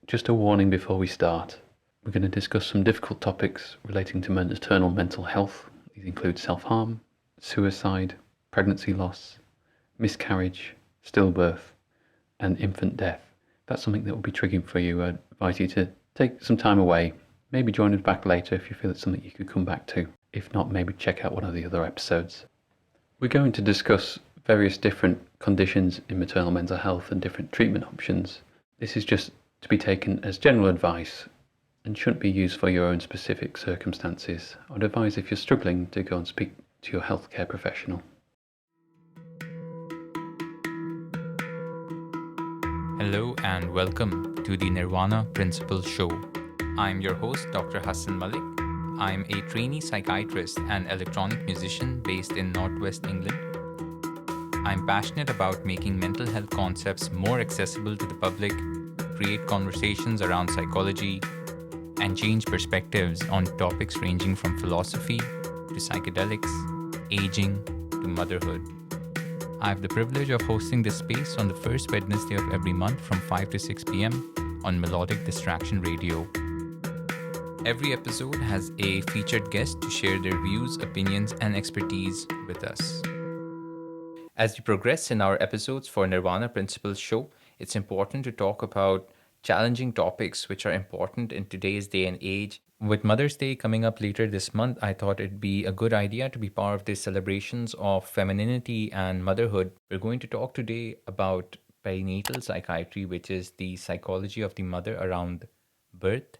Just a warning before we start. We're going to discuss some difficult topics relating to maternal mental health. These include self-harm, suicide, pregnancy loss, miscarriage, stillbirth, and infant death. If that's something that will be triggering for you, I advise you to take some time away. Maybe join us back later if you feel it's something you could come back to. If not, maybe check out one of the other episodes. We're going to discuss various different conditions in maternal mental health and different treatment options. This is just to be taken as general advice and shouldn't be used for your own specific circumstances. I would advise if you're struggling to go and speak to your healthcare professional. Hello and welcome to the Nirvana Principle Show. I'm your host, Dr. Hassan Mallick. I'm a trainee psychiatrist and electronic musician based in Northwest England. I'm passionate about making mental health concepts more accessible to the public, create conversations around psychology, and change perspectives on topics ranging from philosophy to psychedelics, aging to motherhood. I have the privilege of hosting this space on the first Wednesday of every month from 5 to 6 p.m. on Melodic Distraction Radio. Every episode has a featured guest to share their views, opinions, and expertise with us. As we progress in our episodes for Nirvana Principle Show, it's important to talk about challenging topics which are important in today's day and age. With Mother's Day coming up later this month, I thought it'd be a good idea to be part of the celebrations of femininity and motherhood. We're going to talk today about perinatal psychiatry, which is the psychology of the mother around birth.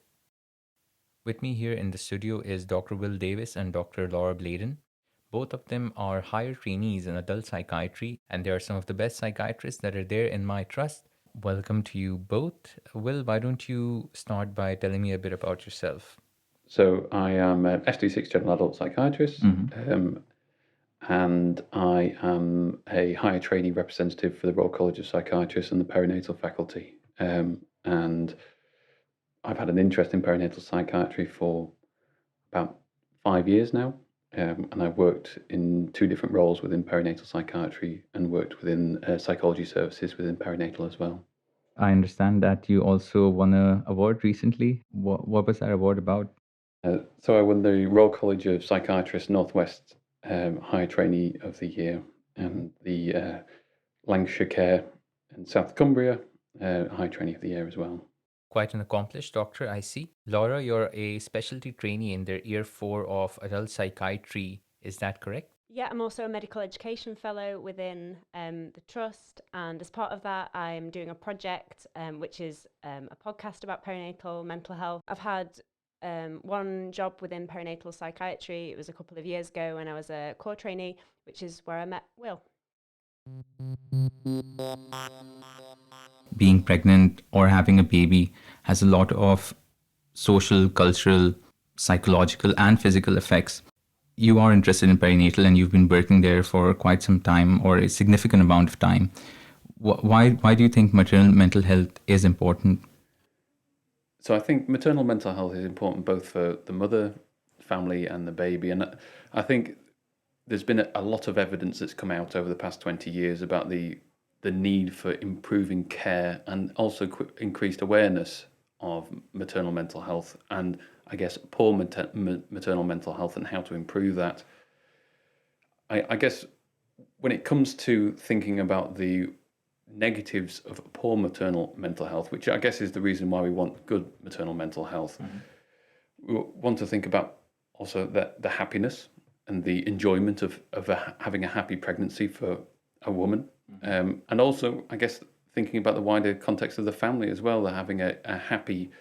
With me here in the studio is Dr.Will Davis and Dr.Laura Bladon. Both of them are higher trainees in adult psychiatry, and they are some of the best psychiatrists that are there in my trust. Welcome to you both. Will, why don't you start by telling me a bit about yourself? So I am an SD6 general adult psychiatrist, and I am a higher trainee representative for the Royal College of Psychiatrists and the Perinatal faculty. And I've had an interest in perinatal psychiatry for about 5 years now. And I've worked in 2 different roles within perinatal psychiatry and worked within psychology services within perinatal as well. I understand that you also won an award recently. What was that award about? So I won the Royal College of Psychiatrists Northwest High Trainee of the Year and the Lancashire Care and South Cumbria High Trainee of the Year as well. Quite an accomplished doctor, I see. Laura, you're a specialty trainee in their Year 4 of adult psychiatry. Is that correct? Yeah, I'm also a medical education fellow within the trust, and as part of that, I'm doing a project which is a podcast about perinatal mental health. I've had one job within perinatal psychiatry. It was a couple of years ago when I was a core trainee, which is where I met Will. Being pregnant or having a baby has a lot of social, cultural, psychological, and physical effects. You are interested in perinatal and you've been working there for quite some time or a significant amount of time. Why do you think maternal mental health is important? So I think maternal mental health is important both for the mother, family and the baby. And I think there's been a lot of evidence that's come out over the past 20 years about the need for improving care and also increased awareness of maternal mental health and I guess poor maternal mental health and how to improve that. I guess when it comes to thinking about the negatives of poor maternal mental health, which I guess is the reason why we want good maternal mental health, we want to think about also the happiness and the enjoyment of having a happy pregnancy for a woman. And also, I guess, thinking about the wider context of the family as well, they're having a happy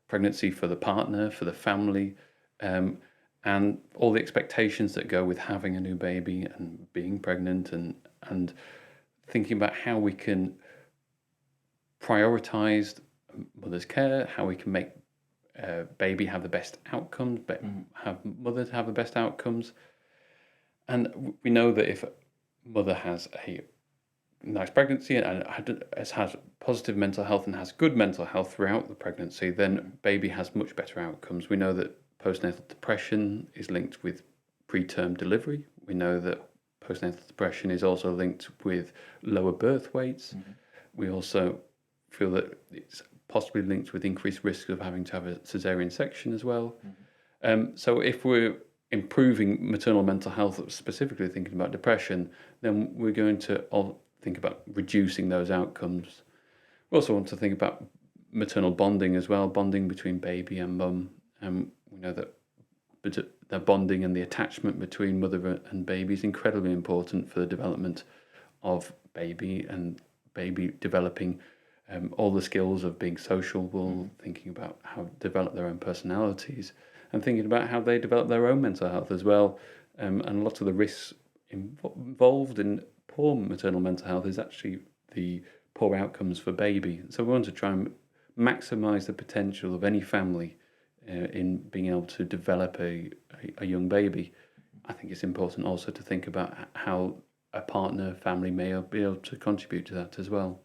pregnancy for the partner, for the family, and all the expectations that go with having a new baby and being pregnant and thinking about how we can prioritize mother's care, how we can make baby have the best outcomes, have mothers have the best outcomes. And we know that if mother has a nice pregnancy and has positive mental health and has good mental health throughout the pregnancy, then baby has much better outcomes. We know that postnatal depression is linked with preterm delivery. We know that postnatal depression is also linked with lower birth weights. We also feel that it's possibly linked with increased risk of having to have a caesarean section as well. So if we're improving maternal mental health, specifically thinking about depression, then we're going to all think about reducing those outcomes. We also want to think about maternal bonding as well, bonding between baby and mum. We know that the bonding and the attachment between mother and baby is incredibly important for the development of baby, and baby developing all the skills of being sociable, thinking about how to develop their own personalities, and thinking about how they develop their own mental health as well. And a lot of the risks involved in poor maternal mental health is actually the poor outcomes for baby. So we want to try and maximise the potential of any family in being able to develop a young baby. I think it's important also to think about how a partner, family may be able to contribute to that as well.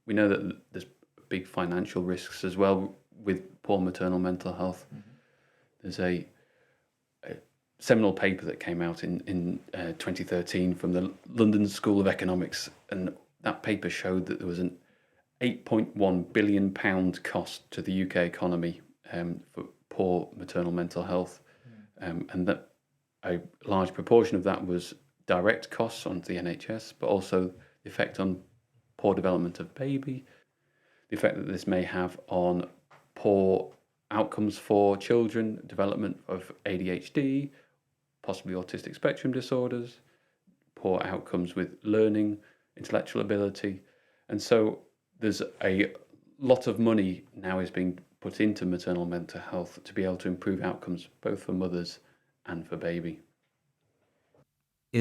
We know that there's big financial risks as well with poor maternal mental health. There's a seminal paper that came out in 2013 from the London School of Economics, and that paper showed that there was an £8.1 billion cost to the UK economy for poor maternal mental health, and that a large proportion of that was direct costs onto the NHS, but also the effect on poor development of baby, the effect that this may have on poor outcomes for children, development of ADHD, possibly autistic spectrum disorders, poor outcomes with learning, intellectual ability. And so there's a lot of money now is being put into maternal mental health to be able to improve outcomes both for mothers and for baby.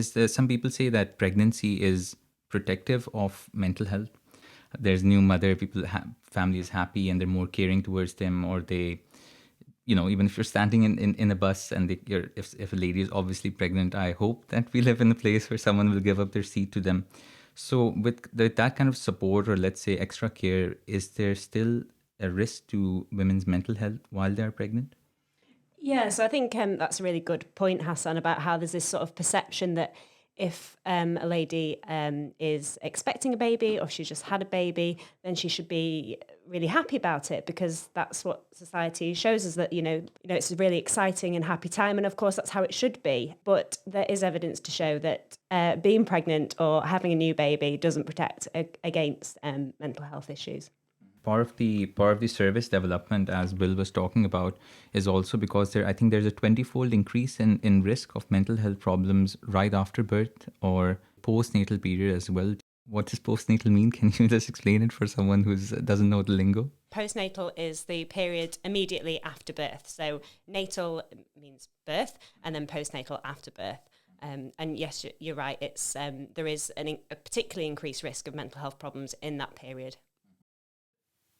Some people say that pregnancy is protective of mental health. There's new mother, family is happy and they're more caring towards them, or they, even if you're standing in a bus and if a lady is obviously pregnant, I hope that we live in a place where someone will give up their seat to them. So with that kind of support, or let's say extra care, is there still a risk to women's mental health while they're pregnant? Yeah, so I think that's a really good point, Hassan, about how there's this sort of perception that if a lady is expecting a baby, or she's just had a baby, then she should be really happy about it, because that's what society shows us, that it's a really exciting and happy time, and of course that's how it should be. But there is evidence to show that being pregnant or having a new baby doesn't protect against mental health issues. Part of the service development, as Will was talking about, is also because I think there's a 20-fold increase in risk of mental health problems right after birth or postnatal period as well. What does postnatal mean? Can you just explain it for someone who doesn't know the lingo? Postnatal is the period immediately after birth. So natal means birth, and then postnatal after birth. And yes, you're right. It's there is a particularly increased risk of mental health problems in that period.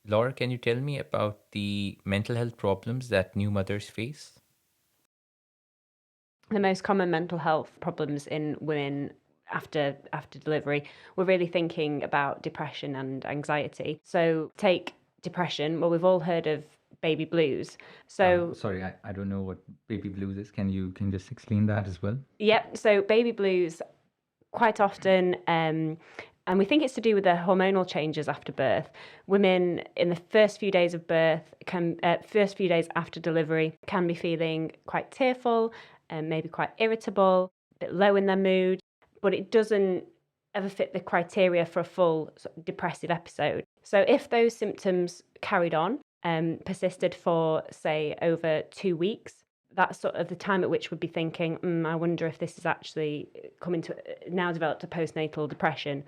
Laura, can you tell me about the mental health problems that new mothers face? The most common mental health problems in women after delivery, we're really thinking about depression and anxiety. So take depression. Well, we've all heard of baby blues. So sorry, I don't know what baby blues is. Can you just explain that as well? Yep. So baby blues quite often, and we think it's to do with the hormonal changes after birth. Women in the first few days of birth, first few days after delivery, can be feeling quite tearful and maybe quite irritable, a bit low in their mood, but it doesn't ever fit the criteria for a full sort of depressive episode. So if those symptoms carried on, persisted for, say, over 2 weeks, that's sort of the time at which we'd be thinking, I wonder if this is actually now developed a postnatal depression.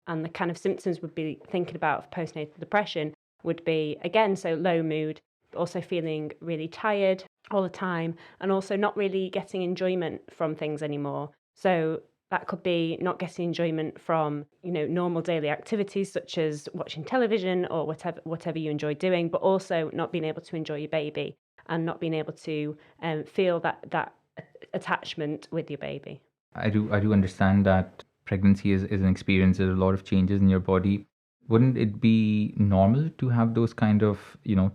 And the kind of symptoms we'd be thinking about for postnatal depression would be, again, so low mood, also feeling really tired all the time, and also not really getting enjoyment from things anymore. So that could be not getting enjoyment from, normal daily activities such as watching television or whatever you enjoy doing, but also not being able to enjoy your baby and not being able to feel that attachment with your baby. I do understand that pregnancy is an experience. There's a lot of changes in your body. Wouldn't it be normal to have those kind of,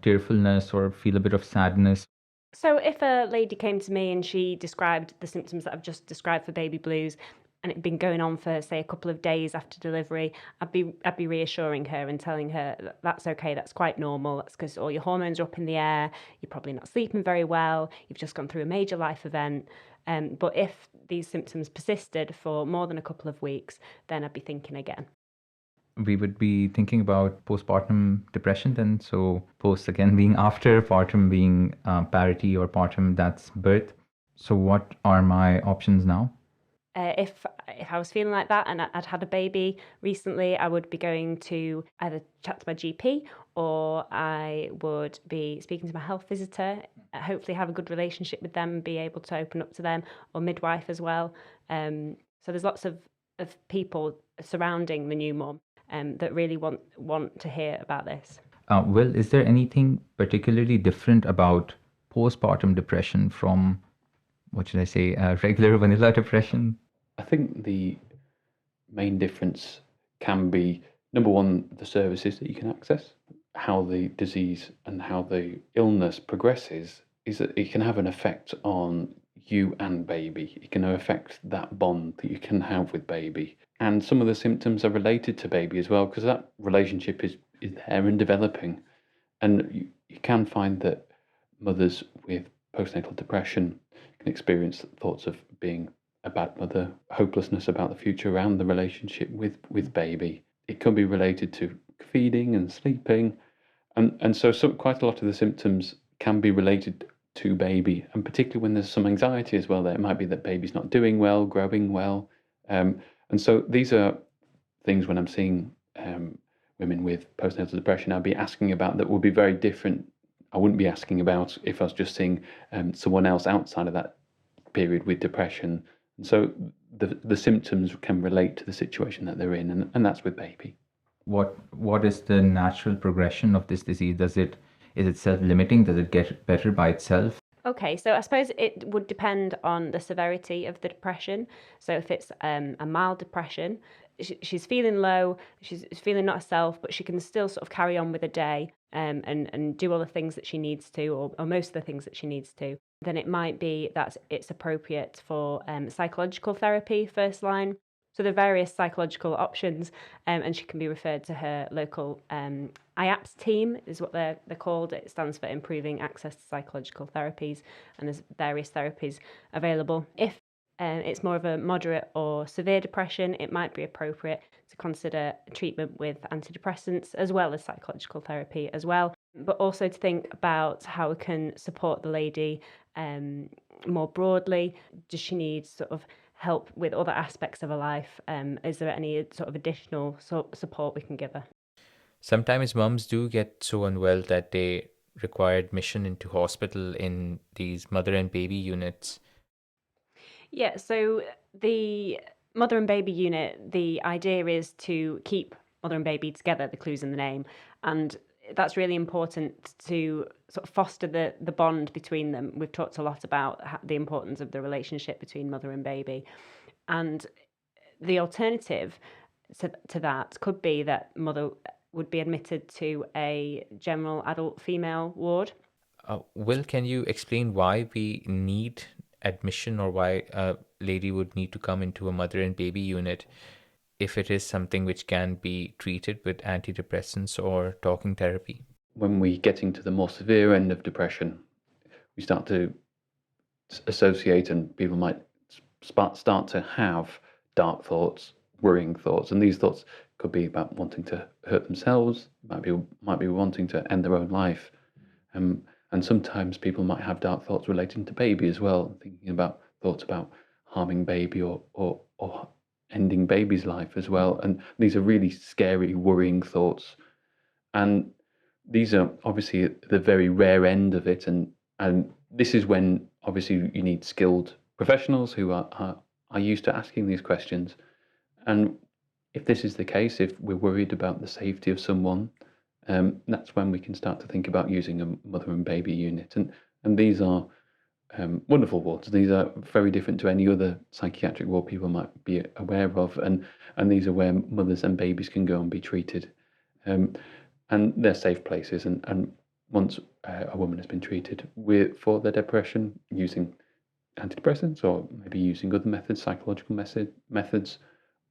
tearfulness or feel a bit of sadness? So if a lady came to me and she described the symptoms that I've just described for baby blues, and it'd been going on for, say, a couple of days after delivery, I'd be reassuring her and telling her that's okay, that's quite normal. That's because all your hormones are up in the air. You're probably not sleeping very well. You've just gone through a major life event. But if these symptoms persisted for more than a couple of weeks, then I'd be thinking again. We would be thinking about postpartum depression then. So post again being after, partum being parity, or partum, that's birth. So what are my options now? If I was feeling like that and I'd had a baby recently, I would be going to either chat to my GP, or I would be speaking to my health visitor, hopefully have a good relationship with them and be able to open up to them, or midwife as well. So there's lots of people surrounding the new mum that really want to hear about this. Will, is there anything particularly different about postpartum depression from, what should I say, regular vanilla depression? I think the main difference can be, number one, the services that you can access. How the disease and how the illness progresses is that it can have an effect on you and baby. It can affect that bond that you can have with baby. And some of the symptoms are related to baby as well, because that relationship is there and developing. And you can find that mothers with postnatal depression can experience thoughts of being a bad mother, hopelessness about the future around the relationship with baby. It can be related to feeding and sleeping. And so quite a lot of the symptoms can be related to baby, and particularly when there's some anxiety as well there. It might be that baby's not doing well, growing well. And so these are things when I'm seeing women with postnatal depression, I'll be asking about that will be very different. I wouldn't be asking about if I was just seeing someone else outside of that period with depression. And so the symptoms can relate to the situation that they're in, and that's with baby. What is the natural progression of this disease? Is it self-limiting? Does it get better by itself? Okay, so I suppose it would depend on the severity of the depression. So if it's a mild depression, she's feeling low, she's feeling not herself, but she can still sort of carry on with the day and do all the things that she needs to, or most of the things that she needs to, then it might be that it's appropriate for psychological therapy first line. So there are various psychological options, and she can be referred to her local IAPS team, is what they're called. It stands for Improving Access to Psychological Therapies, and there's various therapies available. If it's more of a moderate or severe depression, it might be appropriate to consider treatment with antidepressants as well as psychological therapy as well, but also to think about how we can support the lady more broadly. Does she need sort of help with other aspects of her life? Is there any sort of additional support we can give her? Sometimes mums do get so unwell that they require admission into hospital in these mother and baby units. Yeah, so the mother and baby unit, the idea is to keep mother and baby together, the clue's in the name, and that's really important to sort of foster the bond between them. We've talked a lot about the importance of the relationship between mother and baby, and the alternative to that could be that mother would be admitted to a general adult female ward. Will, can you explain why we need admission, or why a lady would need to come into a mother and baby unit if it is something which can be treated with antidepressants or talking therapy? When we get into the more severe end of depression, we start to associate, and people might start to have dark thoughts, worrying thoughts, and these thoughts could be about wanting to hurt themselves, might be wanting to end their own life, and sometimes people might have dark thoughts relating to baby as well, thinking about thoughts about harming baby or ending baby's life as well. And these are really scary, worrying thoughts. And these are obviously the very rare end of it. And this is when obviously you need skilled professionals who are used to asking these questions. And if this is the case, if we're worried about the safety of someone, that's when we can start to think about using a mother and baby unit. And these are wonderful wards. These are very different to any other psychiatric ward people might be aware of. And these are where mothers and babies can go and be treated. And they're safe places. And once a woman has been treated for their depression using antidepressants, or maybe using other methods, psychological methods,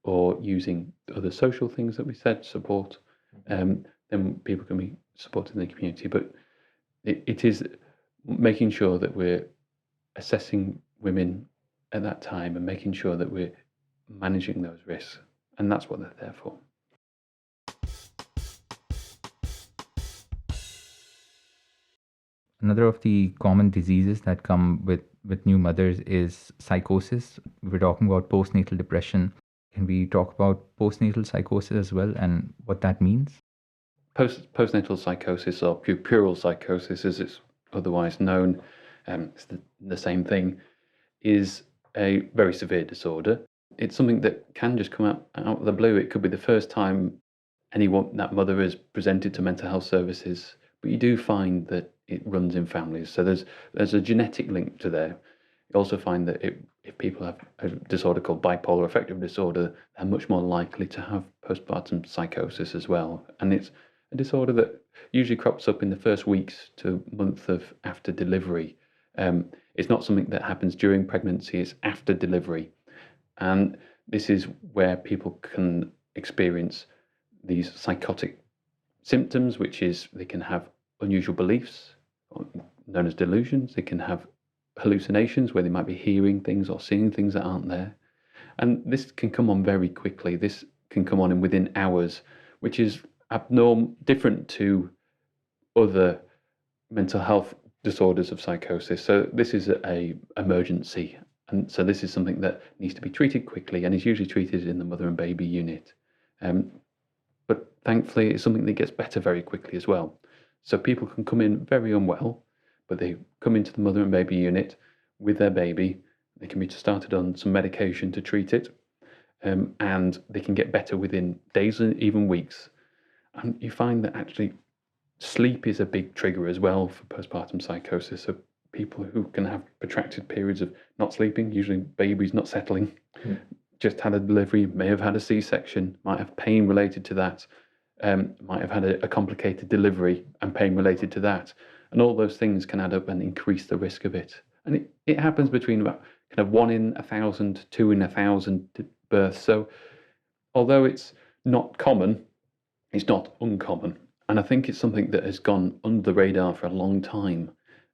or using other social things that we said, support, then people can be supported in the community. But it is making sure that we're assessing women at that time and making sure that we're managing those risks. And that's what they're there for. Another of the common diseases that come with new mothers is psychosis. We're talking about postnatal depression. Can we talk about postnatal psychosis as well and what that means? Postnatal psychosis, or puerperal psychosis as it's otherwise known, it's the same thing, is a very severe disorder. It's something that can just come out of the blue. It could be the first time that mother has presented to mental health services, but you do find that it runs in families. So there's a genetic link to there. You also find that if people have a disorder called bipolar affective disorder, they're much more likely to have postpartum psychosis as well. And it's a disorder that usually crops up in the first weeks to month of after delivery. It's not something that happens during pregnancy, it's after delivery. And this is where people can experience these psychotic symptoms, which is they can have unusual beliefs, known as delusions. They can have hallucinations where they might be hearing things or seeing things that aren't there. And this can come on very quickly. This can come on within hours, which is different to other mental health disorders of psychosis. So this is an emergency. And so this is something that needs to be treated quickly and is usually treated in the mother and baby unit. But thankfully, it's something that gets better very quickly as well. So people can come in very unwell, but they come into the mother and baby unit with their baby. They can be started on some medication to treat it, and they can get better within days and even weeks. And you find that actually sleep is a big trigger as well for postpartum psychosis. So people who can have protracted periods of not sleeping, usually babies not settling, just had a delivery, may have had a C-section, might have pain related to that, might have had a complicated delivery and pain related to that. And all those things can add up and increase the risk of it. And it happens between about kind of 1 in 1,000, 2 in 1,000 births. So although it's not common, it's not uncommon. And I think it's something that has gone under the radar for a long time.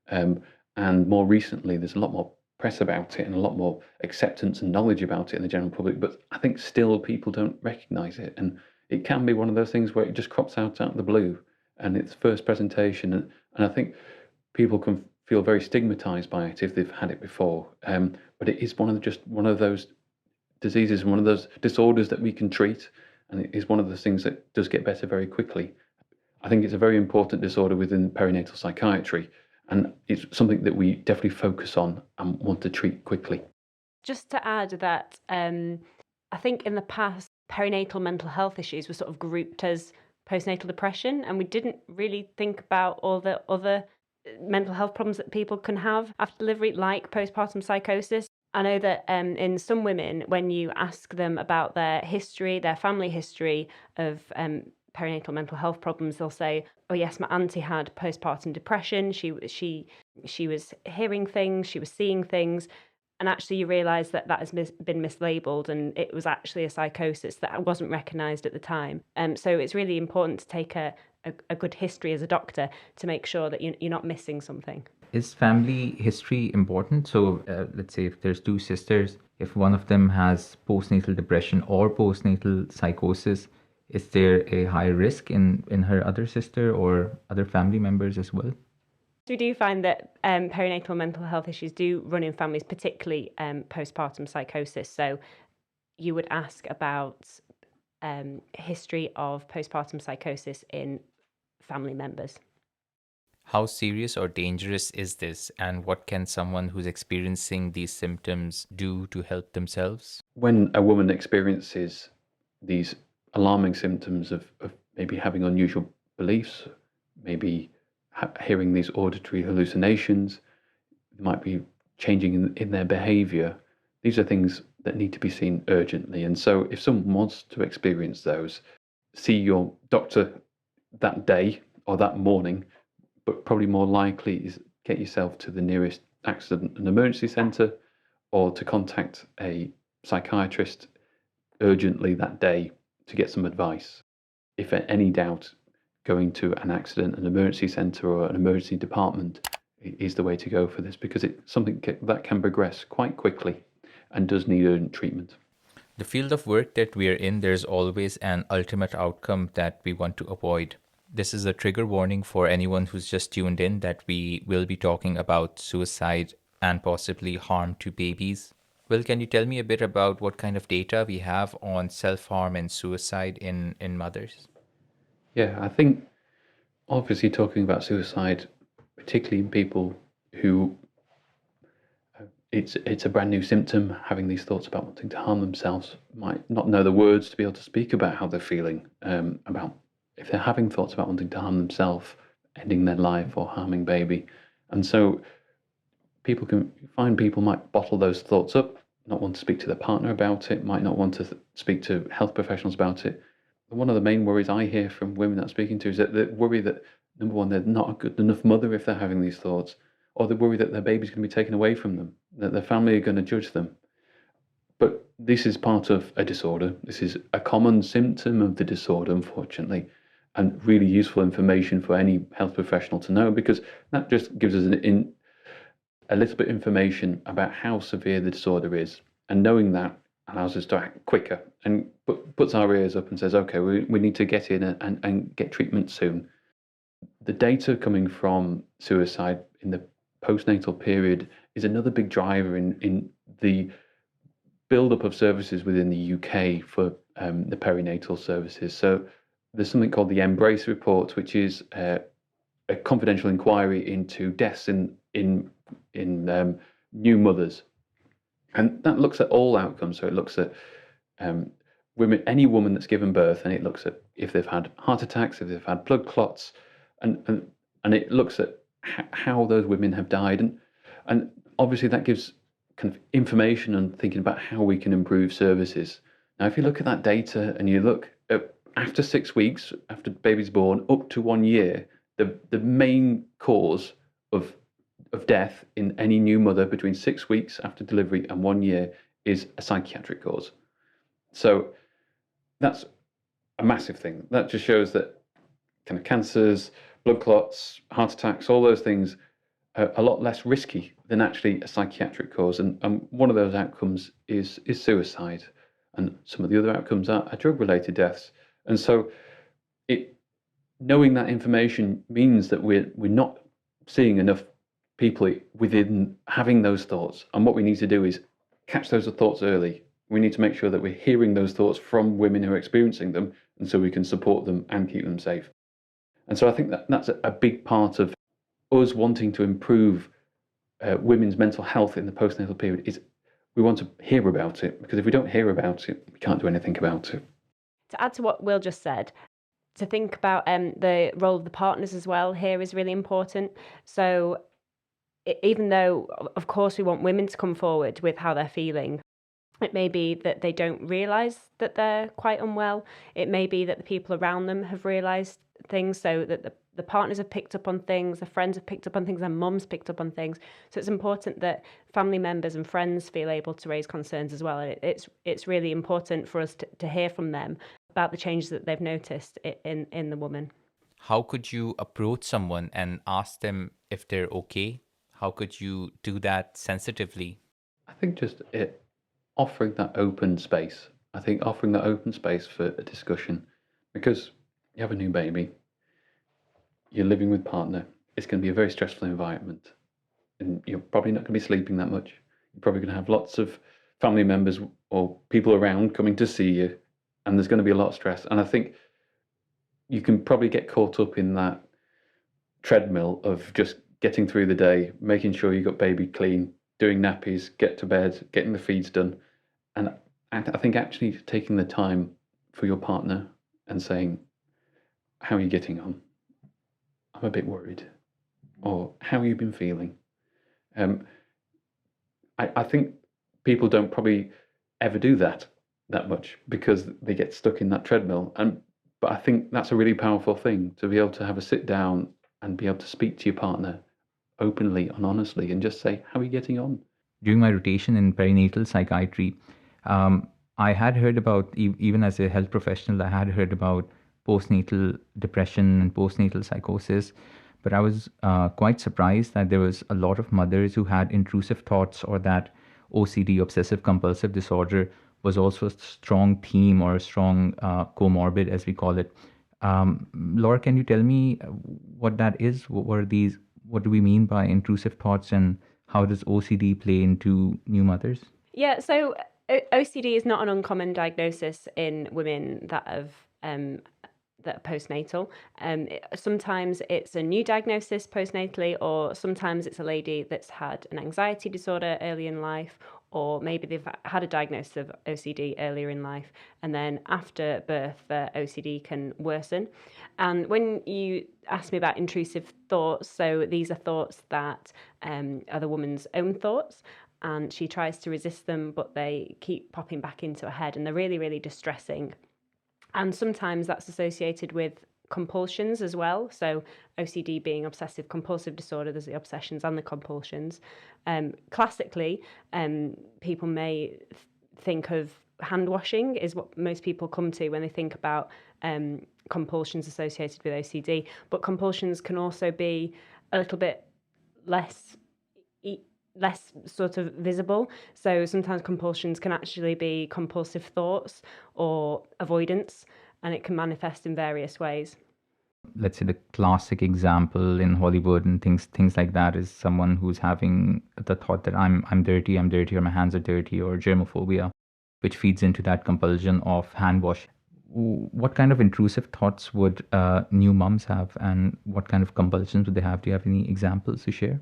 And more recently, there's a lot more press about it and a lot more acceptance and knowledge about it in the general public. But I think still people don't recognise it. And it can be one of those things where it just crops out of the blue and it's first presentation. And I think people can feel very stigmatised by it if they've had it before. But it is one of those diseases, one of those disorders that we can treat. And it is one of those things that does get better very quickly. I think it's a very important disorder within perinatal psychiatry. And it's something that we definitely focus on and want to treat quickly. Just to add that I think in the past, perinatal mental health issues were sort of grouped as postnatal depression, and we didn't really think about all the other mental health problems that people can have after delivery, like postpartum psychosis. I know that in some women, when you ask them about their history, their family history of perinatal mental health problems, they'll say, "Oh yes, my auntie had postpartum depression. She was hearing things, she was seeing things," and actually you realise that has been mislabelled, and it was actually a psychosis that wasn't recognised at the time. So it's really important to take a good history as a doctor to make sure that you're not missing something. Is family history important? So let's say if there's two sisters, if one of them has postnatal depression or postnatal psychosis, is there a high risk in her other sister or other family members as well? We do find that perinatal mental health issues do run in families, particularly postpartum psychosis. So you would ask about history of postpartum psychosis in family members. How serious or dangerous is this, and what can someone who's experiencing these symptoms do to help themselves? When a woman experiences these alarming symptoms of maybe having unusual beliefs, maybe hearing these auditory hallucinations, they might be changing in their behaviour, these are things that need to be seen urgently. And so if someone wants to experience those, see your doctor that day or that morning, but probably more likely is get yourself to the nearest accident and emergency centre or to contact a psychiatrist urgently that day to get some advice. If at any doubt, going to an accident, an emergency centre or an emergency department is the way to go for this, because it's something that can progress quite quickly and does need urgent treatment. The field of work that we are in, there's always an ultimate outcome that we want to avoid. This is a trigger warning for anyone who's just tuned in that we will be talking about suicide and possibly harm to babies. Will, can you tell me a bit about what kind of data we have on self-harm and suicide in mothers? Yeah, I think obviously talking about suicide, particularly in people who it's a brand new symptom, having these thoughts about wanting to harm themselves, might not know the words to be able to speak about how they're feeling, about if they're having thoughts about wanting to harm themselves, ending their life or harming baby. And so people might bottle those thoughts up, not want to speak to their partner about it, might not want to speak to health professionals about it. And one of the main worries I hear from women that I'm speaking to is that they worry that, number one, they're not a good enough mother if they're having these thoughts, or they worry that their baby's going to be taken away from them, that their family are going to judge them. But this is part of a disorder. This is a common symptom of the disorder, unfortunately, and really useful information for any health professional to know, because that just gives us a little bit of information about how severe the disorder is. And knowing that allows us to act quicker and puts our ears up and says, okay, we need to get in and get treatment soon. The data coming from suicide in the postnatal period is another big driver in the build-up of services within the UK for the perinatal services. So there's something called the Embrace Report, which is a confidential inquiry into deaths in new mothers, and that looks at all outcomes. So it looks at women, any woman that's given birth, and it looks at if they've had heart attacks, if they've had blood clots, and it looks at how those women have died, and obviously that gives kind of information and thinking about how we can improve services. Now, if you look at that data and you look at after 6 weeks, after baby's born, up to 1 year, the main cause of death in any new mother between 6 weeks after delivery and 1 year is a psychiatric cause. So that's a massive thing. That just shows that kind of cancers, blood clots, heart attacks, all those things are a lot less risky than actually a psychiatric cause. And one of those outcomes is suicide. And some of the other outcomes are drug-related deaths. And so knowing that information means that we're not seeing enough people within having those thoughts. And what we need to do is catch those thoughts early. We need to make sure that we're hearing those thoughts from women who are experiencing them, and so we can support them and keep them safe. And so I think that's a big part of us wanting to improve women's mental health in the postnatal period is we want to hear about it, because if we don't hear about it, we can't do anything about it. To add to what Will just said, to think about the role of the partners as well here is really important. So even though, of course, we want women to come forward with how they're feeling, it may be that they don't realise that they're quite unwell. It may be that the people around them have realised things, so that the partners have picked up on things, the friends have picked up on things, their mums picked up on things. So it's important that family members and friends feel able to raise concerns as well. And it's really important for us to hear from them about the changes that they've noticed in the woman. How could you approach someone and ask them if they're okay? How could you do that sensitively? I think just offering that open space. I think offering that open space for a discussion, because you have a new baby, you're living with partner, it's going to be a very stressful environment, and you're probably not going to be sleeping that much. You're probably going to have lots of family members or people around coming to see you, and there's going to be a lot of stress. And I think you can probably get caught up in that treadmill of just getting through the day, making sure you got baby clean, doing nappies, get to bed, getting the feeds done. And I think actually taking the time for your partner and saying, how are you getting on? I'm a bit worried. Or how have you been feeling? I think people don't probably ever do that much because they get stuck in that treadmill. But I think that's a really powerful thing, to be able to have a sit down and be able to speak to your partner openly and honestly and just say, how are you getting on? during my rotation in perinatal psychiatry, I had heard about, even as a health professional, I had heard about postnatal depression and postnatal psychosis. But I was quite surprised that there was a lot of mothers who had intrusive thoughts, or that OCD, obsessive compulsive disorder, was also a strong theme, or a strong comorbid, as we call it. Laura, can you tell me what that is? What were these? What do we mean by intrusive thoughts, and how does OCD play into new mothers? Yeah, so OCD is not an uncommon diagnosis in women that have that are postnatal. Sometimes it's a new diagnosis postnatally, or sometimes it's a lady that's had an anxiety disorder early in life, or maybe they've had a diagnosis of OCD earlier in life, and then after birth, their OCD can worsen. And when you ask me about intrusive thoughts, so these are thoughts that are the woman's own thoughts, and she tries to resist them, but they keep popping back into her head, and they're really, really distressing. And sometimes that's associated with compulsions as well. So OCD being obsessive compulsive disorder, there's the obsessions and the compulsions. Classically, people may think of hand washing is what most people come to when they think about compulsions associated with OCD. But compulsions can also be a little bit less sort of visible. So sometimes compulsions can actually be compulsive thoughts or avoidance, and it can manifest in various ways. Let's say the classic example in Hollywood and things like that is someone who's having the thought that I'm dirty, or my hands are dirty, or germophobia, which feeds into that compulsion of hand wash. What kind of intrusive thoughts would new moms have, and what kind of compulsions would they have? Do you have any examples to share?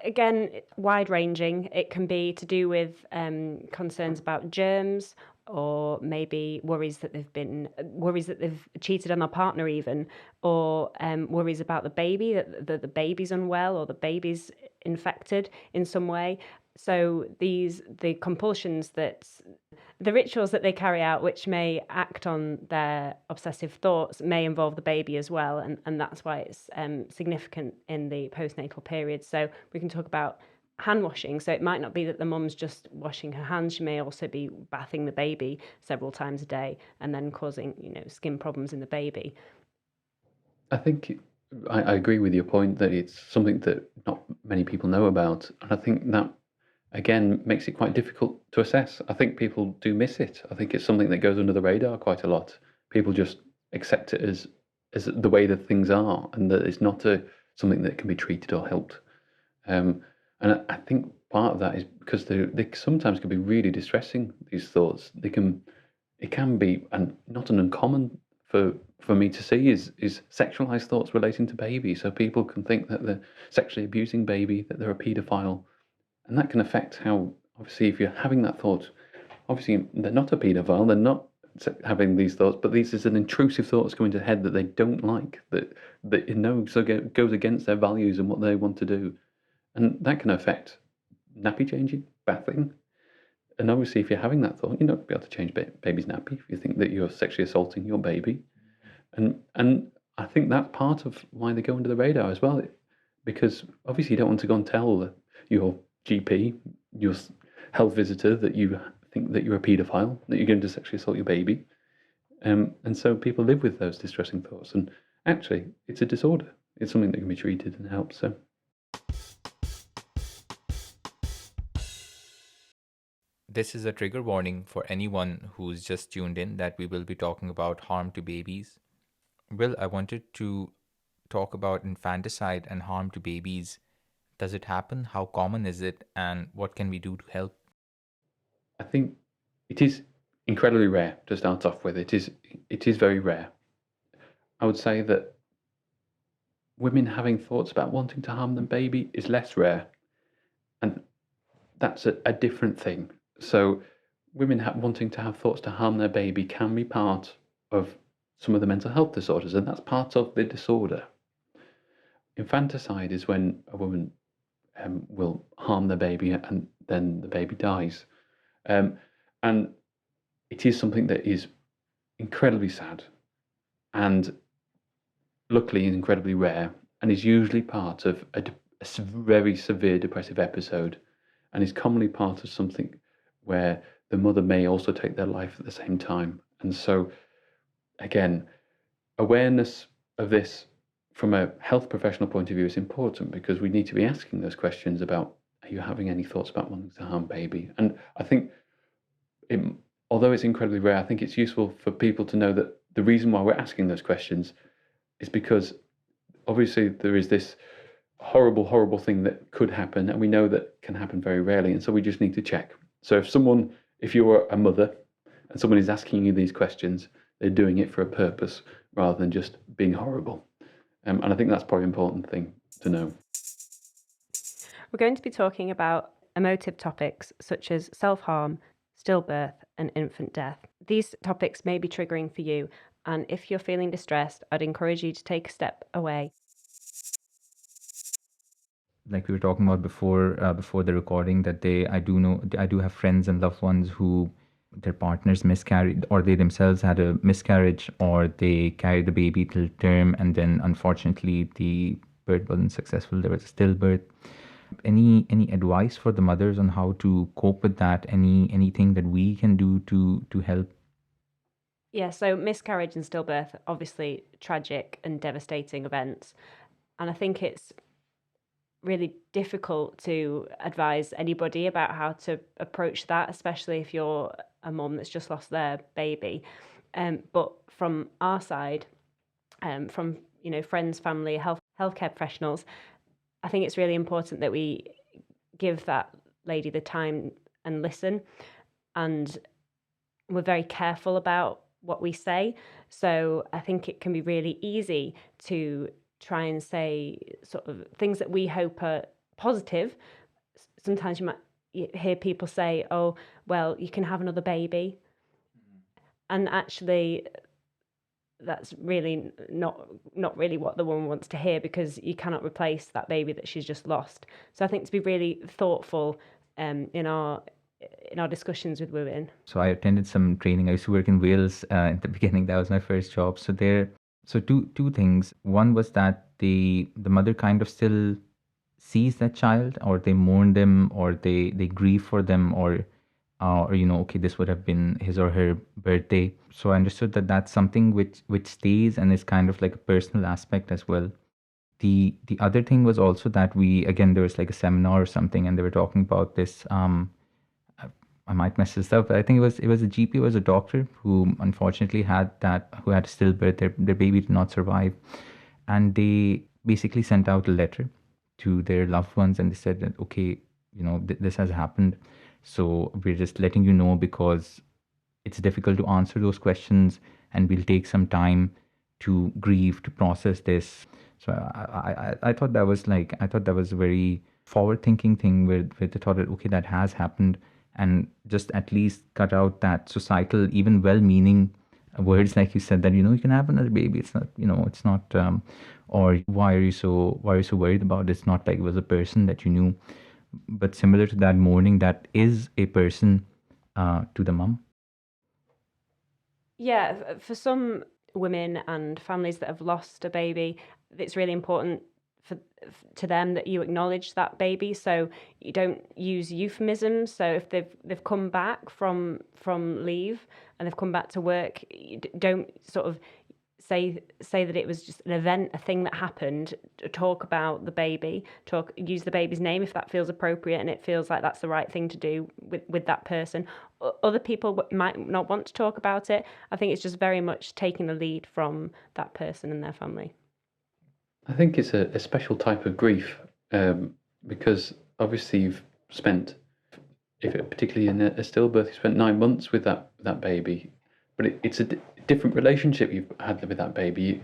Again, wide ranging. It can be to do with concerns about germs, or maybe worries that they've cheated on their partner even, or worries about the baby, that the baby's unwell or the baby's infected in some way. So the compulsions, the rituals that they carry out, which may act on their obsessive thoughts, may involve the baby as well, and that's why it's significant in the postnatal period. So we can talk about hand washing. So it might not be that the mum's just washing her hands; she may also be bathing the baby several times a day, and then causing skin problems in the baby. I think I agree with your point that it's something that not many people know about, and I think that again makes it quite difficult to assess. I think people do miss it. I think it's something that goes under the radar quite a lot. People just accept it as the way that things are, and that it's not something that can be treated or helped. And I think part of that is because they sometimes can be really distressing. These thoughts, it can be, and not an uncommon for me to see is sexualized thoughts relating to baby. So people can think that they're sexually abusing baby, that they're a paedophile. And that can affect how, obviously, if you're having that thought, obviously they're not a paedophile, they're not having these thoughts, but this is an intrusive thought that's coming to their head that they don't like, that so goes against their values and what they want to do. And that can affect nappy changing, bathing. And obviously, if you're having that thought, you're not be able to change baby's nappy if you think that you're sexually assaulting your baby. And I think that's part of why they go under the radar as well, because obviously you don't want to go and tell your GP, your health visitor, that you think that you're a paedophile, that you're going to sexually assault your baby. And so people live with those distressing thoughts. And actually, it's a disorder. It's something that can be treated and helped. So. This is a trigger warning for anyone who's just tuned in that we will be talking about harm to babies. Will, I wanted to talk about infanticide and harm to babies. Does it happen? How common is it? And what can we do to help? I think it is incredibly rare to start off with. It is very rare. I would say that women having thoughts about wanting to harm their baby is less rare. And that's a different thing. So women wanting to have thoughts to harm their baby can be part of some of the mental health disorders, and that's part of the disorder. Infanticide is when a woman will harm their baby and then the baby dies. And it is something that is incredibly sad and luckily incredibly rare, and is usually part of a very severe depressive episode. and is commonly part of something where the mother may also take their life at the same time. And so, again, awareness of this from a health professional point of view is important, because we need to be asking those questions about, are you having any thoughts about wanting to harm baby? And I think, although it's incredibly rare, I think it's useful for people to know that the reason why we're asking those questions is because obviously there is this horrible, horrible thing that could happen, and we know that can happen very rarely, and so we just need to check. So if you're a mother and someone is asking you these questions, they're doing it for a purpose rather than just being horrible. And I think that's probably an important thing to know. We're going to be talking about emotive topics such as self-harm, stillbirth, and infant death. These topics may be triggering for you, and if you're feeling distressed, I'd encourage you to take a step away. Like we were talking about before the recording, that I do have friends and loved ones who their partners miscarried, or they themselves had a miscarriage, or they carried the baby till term, and then unfortunately the birth wasn't successful. There was a stillbirth. Any advice for the mothers on how to cope with that? Anything that we can do to help? Yeah, so miscarriage and stillbirth, obviously tragic and devastating events. And I think it's really difficult to advise anybody about how to approach that, especially if you're a mum that's just lost their baby. But from our side, from friends, family, healthcare professionals, I think it's really important that we give that lady the time and listen, and we're very careful about what we say. So I think it can be really easy to try and say sort of things that we hope are positive. Sometimes you might hear people say, oh, well, you can have another baby. And actually, that's really not really what the woman wants to hear, because you cannot replace that baby that she's just lost. So I think to be really thoughtful in our discussions with women. So I attended some training. I used to work in Wales at the beginning. That was my first job. So two things. One was that the mother kind of still sees that child, or they mourn them, or they grieve for them, or okay, this would have been his or her birthday. So I understood that that's something which stays and is kind of like a personal aspect as well. The other thing was also that there was like a seminar or something, and they were talking about this. I might mess this up, but I think it was a GP, was a doctor who unfortunately had a stillbirth. Their baby did not survive, and they basically sent out a letter to their loved ones, and they said that, okay, this has happened, so we're just letting you know because it's difficult to answer those questions, and we'll take some time to grieve, to process this. So I thought that was a very forward-thinking thing, where they thought that, okay, that has happened, and just at least cut out that societal, even well-meaning words like you said, that you can have another baby. It's not, it's not, or why are you so worried about it? It's not like it was a person that you knew, but similar to that mourning, that is a person to the mum. Yeah, for some women and families that have lost a baby, it's really important to them that you acknowledge that baby. So you don't use euphemisms. So if they've come back from leave and they've come back to work, you don't sort of say that it was just an event, a thing that happened. Talk about the baby, use the baby's name if that feels appropriate and it feels like that's the right thing to do with that person. Other people might not want to talk about it. I think it's just very much taking the lead from that person and their family. I think it's a special type of grief, because obviously you've spent, particularly in a stillbirth, you spent 9 months with that baby, but it's a different relationship you've had with that baby.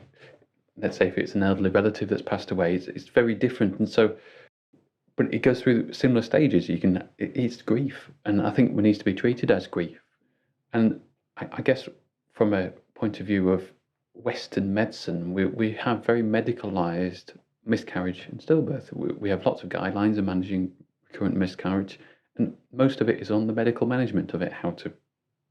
Let's say if it's an elderly relative that's passed away, it's very different, and so, but it goes through similar stages. It's grief, and I think it needs to be treated as grief. And I guess from a point of view of Western medicine, we have very medicalized miscarriage and stillbirth. We have lots of guidelines on managing recurrent miscarriage, and most of it is on the medical management of it, how to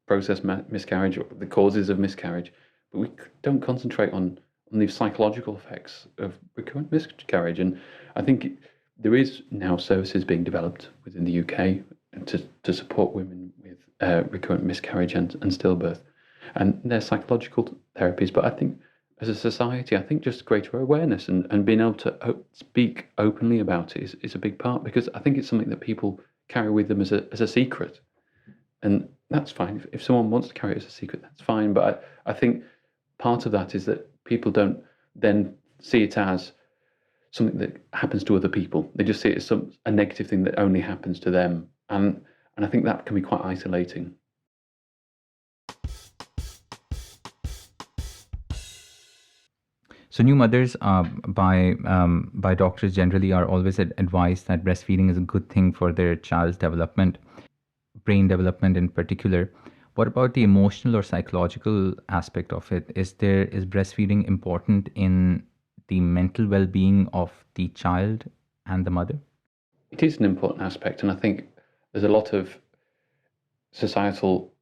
process miscarriage, or the causes of miscarriage. But we don't concentrate on the psychological effects of recurrent miscarriage. And I think there is now services being developed within the UK to support women with recurrent miscarriage and stillbirth. And they're psychological therapies, but I think as a society, I think just greater awareness and being able to speak openly about it is a big part, because I think it's something that people carry with them as a secret. And that's fine. If someone wants to carry it as a secret, that's fine. But I think part of that is that people don't then see it as something that happens to other people. They just see it as a negative thing that only happens to them. And I think that can be quite isolating. So new mothers by doctors generally are always advised that breastfeeding is a good thing for their child's development, brain development in particular. What about the emotional or psychological aspect of it? Is breastfeeding important in the mental well-being of the child and the mother? It is an important aspect, and I think there's a lot of societal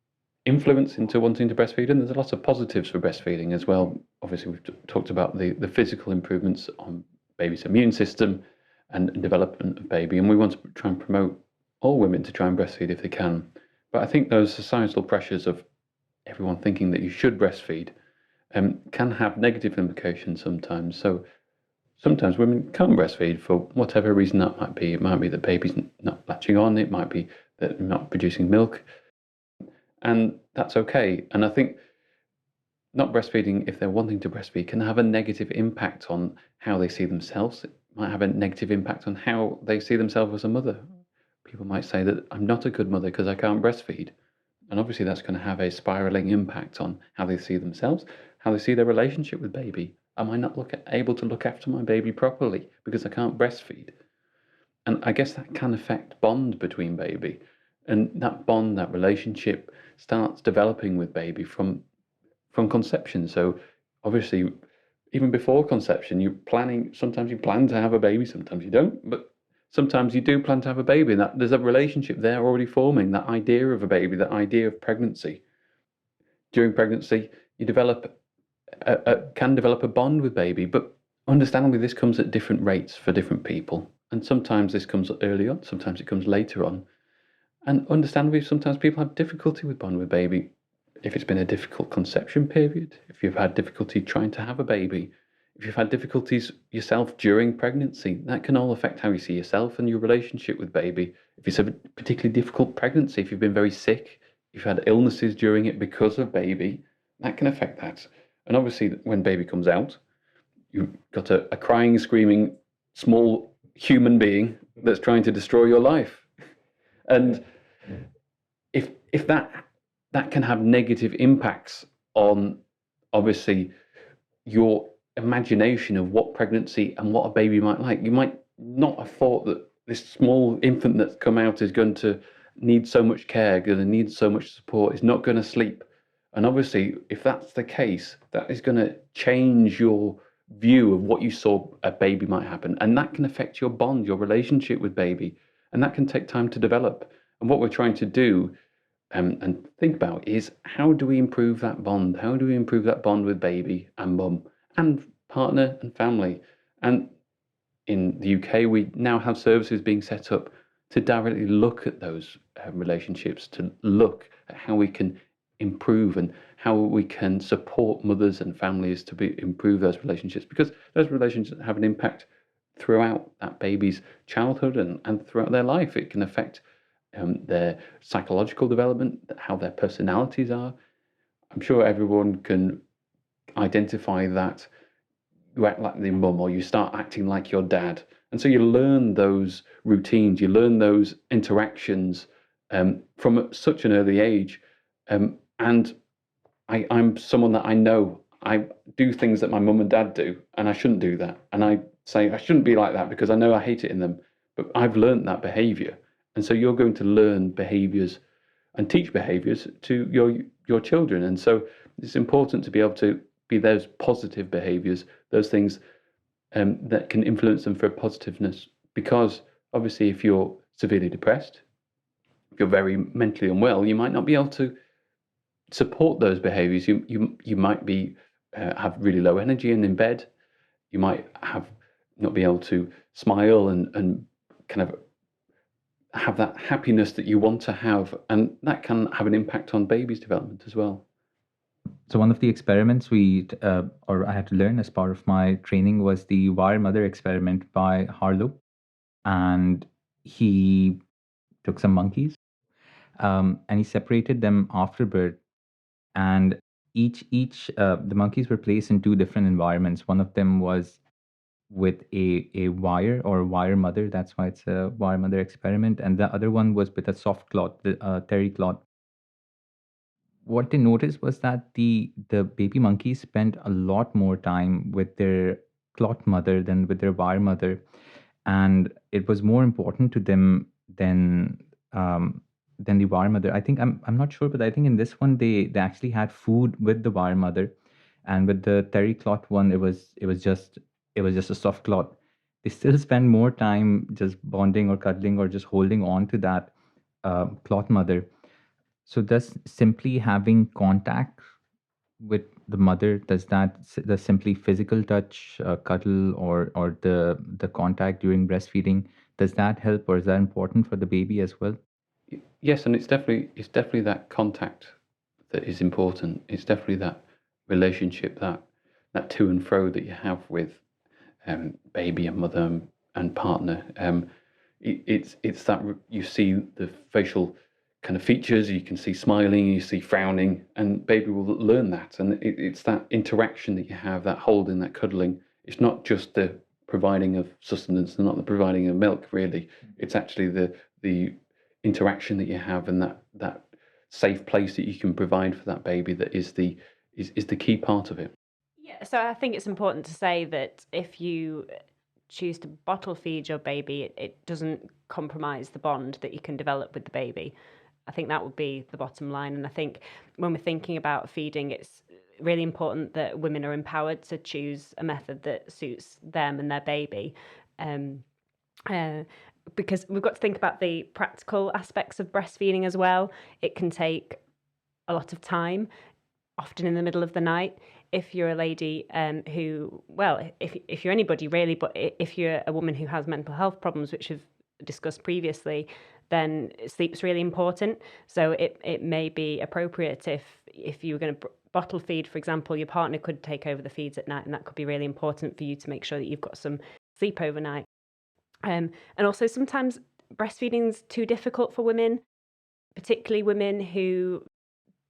influence into wanting to breastfeed, and there's a lot of positives for breastfeeding as well. Obviously, we've talked about the physical improvements on baby's immune system and development of baby, and we want to try and promote all women to try and breastfeed if they can. But I think those societal pressures of everyone thinking that you should breastfeed can have negative implications sometimes. So sometimes women can't breastfeed for whatever reason that might be. It might be that baby's not latching on, it might be that they're not producing milk, and that's okay. And I think not breastfeeding, if they're wanting to breastfeed, can have a negative impact on how they see themselves. It might have a negative impact on how they see themselves as a mother. People might say that I'm not a good mother because I can't breastfeed. And obviously that's going to have a spiraling impact on how they see themselves, how they see their relationship with baby. Am I not able to look after my baby properly because I can't breastfeed? And I guess that can affect bond between baby. And that bond, that relationship starts developing with baby from conception. So obviously, even before conception, sometimes you plan to have a baby, sometimes you don't, but sometimes you do plan to have a baby, and that there's a relationship there already forming, that idea of a baby, that idea of pregnancy. During pregnancy, you can develop a bond with baby, but understandably this comes at different rates for different people. And sometimes this comes early on, sometimes it comes later on. And understandably, sometimes people have difficulty with bond with baby. If it's been a difficult conception period, if you've had difficulty trying to have a baby, if you've had difficulties yourself during pregnancy, that can all affect how you see yourself and your relationship with baby. If it's a particularly difficult pregnancy, if you've been very sick, if you've had illnesses during it because of baby, that can affect that. And obviously, when baby comes out, you've got a crying, screaming, small human being that's trying to destroy your life. And if that can have negative impacts on, obviously, your imagination of what pregnancy and what a baby might like. You might not have thought that this small infant that's come out is going to need so much care, going to need so much support, is not going to sleep. And obviously, if that's the case, that is going to change your view of what you saw a baby might happen. And that can affect your bond, your relationship with baby. And that can take time to develop. And what we're trying to do and think about is, how do we improve that bond? How do we improve that bond with baby and mum and partner and family? And in the UK, we now have services being set up to directly look at those relationships, to look at how we can improve and how we can support mothers and families to improve those relationships, because those relationships have an impact throughout that baby's childhood and throughout their life. It can affect their psychological development, how their personalities are. I'm sure everyone can identify that you act like the mum or you start acting like your dad. And so you learn those routines, you learn those interactions from such an early age. And I'm someone that I know I do things that my mum and dad do, and I shouldn't do that. And I say I shouldn't be like that because I know I hate it in them, but I've learned that behavior. And so you're going to learn behaviors and teach behaviors to your children. And so it's important to be able to be those positive behaviors, those things that can influence them for positiveness. Because obviously, if you're severely depressed, if you're very mentally unwell, you might not be able to support those behaviors. You might be have really low energy and in bed. You might have not be able to smile and kind of have that happiness that you want to have, and that can have an impact on baby's development as well. So one of the experiments I had to learn as part of my training was the wire mother experiment by Harlow, and he took some monkeys, and he separated them after birth, and each the monkeys were placed in two different environments. One of them was with a wire or wire mother. That's why it's a wire mother experiment. And the other one was with a soft cloth, the terry cloth. What they noticed was that the baby monkeys spent a lot more time with their cloth mother than with their wire mother, and it was more important to them than the wire mother. I think I'm not sure, but I think in this one they actually had food with the wire mother, and with the terry cloth one, it was just a soft cloth. They still spend more time just bonding or cuddling or just holding on to that cloth mother. So does simply having contact with the mother, does simply physical touch, cuddle, or the contact during breastfeeding, does that help, or is that important for the baby as well? Yes, and it's definitely that contact that is important. It's definitely that relationship, that to and fro that you have with baby and mother and partner. It's that you see the facial kind of features. You can see smiling, you see frowning, and baby will learn that. And it's that interaction that you have, that holding, that cuddling. It's not just the providing of sustenance and not the providing of milk. Really, it's actually the interaction that you have, and that safe place that you can provide for that baby that is the key part of it. Yeah, so I think it's important to say that if you choose to bottle feed your baby, it doesn't compromise the bond that you can develop with the baby. I think that would be the bottom line. And I think when we're thinking about feeding, it's really important that women are empowered to choose a method that suits them and their baby. Because we've got to think about the practical aspects of breastfeeding as well. It can take a lot of time, often in the middle of the night. If you're a lady if you're anybody really, but if you're a woman who has mental health problems, which we've discussed previously, then sleep's really important. So it may be appropriate if you were going to bottle feed, for example, your partner could take over the feeds at night, and that could be really important for you to make sure that you've got some sleep overnight. And also sometimes breastfeeding's too difficult for women, particularly women who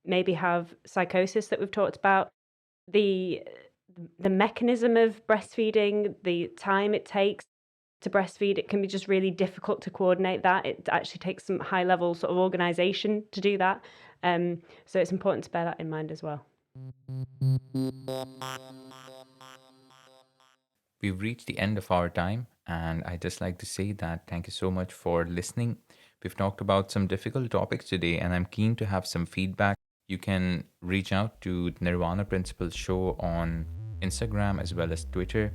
maybe have psychosis that we've talked about. The mechanism of breastfeeding, the time it takes to breastfeed, it can be just really difficult to coordinate that. It actually takes some high level sort of organization to do that. So it's important to bear that in mind as well. We've reached the end of our time, and I'd just like to say that thank you so much for listening. We've talked about some difficult topics today, and I'm keen to have some feedback. You can reach out to Nirvana Principle Show on Instagram as well as Twitter.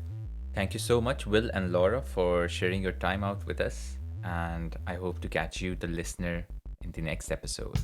Thank you so much, Will and Laura, for sharing your time out with us, and I hope to catch you, the listener, in the next episode.